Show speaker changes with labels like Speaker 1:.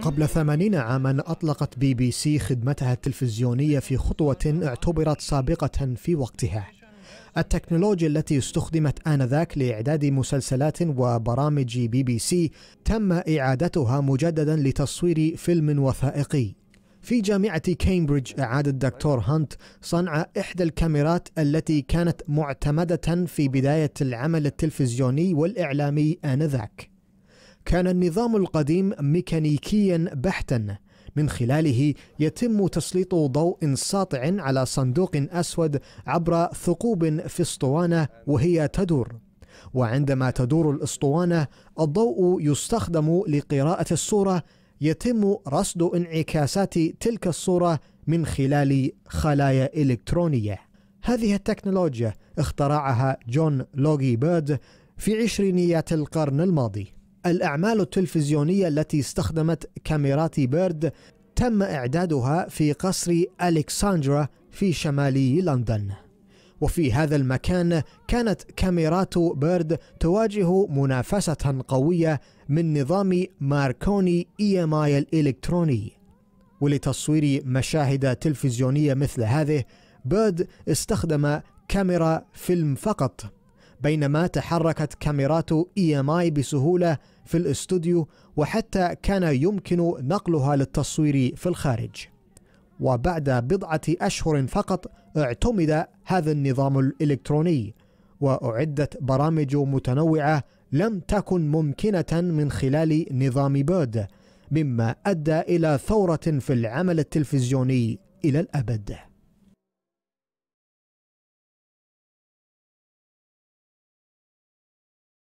Speaker 1: قبل 80 عاما أطلقت بي بي سي خدمتها التلفزيونية في خطوة اعتبرت سابقة في وقتها. التكنولوجيا التي استخدمت آنذاك لإعداد مسلسلات وبرامج بي بي سي تم إعادتها مجددا لتصوير فيلم وثائقي. في جامعة كامبريدج أعاد الدكتور هانت صنع إحدى الكاميرات التي كانت معتمدة في بداية العمل التلفزيوني والإعلامي آنذاك. كان النظام القديم ميكانيكيا بحتا، من خلاله يتم تسليط ضوء ساطع على صندوق أسود عبر ثقوب في اسطوانة وهي تدور، وعندما تدور الاسطوانة الضوء يستخدم لقراءة الصورة. يتم رصد انعكاسات تلك الصورة من خلال خلايا إلكترونية. هذه التكنولوجيا اخترعها جون لوغي بيرد في عشرينيات القرن الماضي. الأعمال التلفزيونية التي استخدمت كاميرات بيرد تم إعدادها في قصر ألكسندرا في شمال لندن، وفي هذا المكان كانت كاميرات بيرد تواجه منافسة قوية من نظام ماركوني EMI الإلكتروني. ولتصوير مشاهد تلفزيونية مثل هذه بيرد استخدم كاميرا فيلم فقط، بينما تحركت كاميرات EMI بسهولة في الاستوديو، وحتى كان يمكن نقلها للتصوير في الخارج. وبعد بضعة أشهر فقط اعتمد هذا النظام الإلكتروني، وأعدت برامج متنوعة لم تكن ممكنة من خلال نظام بيرد، مما أدى إلى ثورة في العمل التلفزيوني إلى الأبد.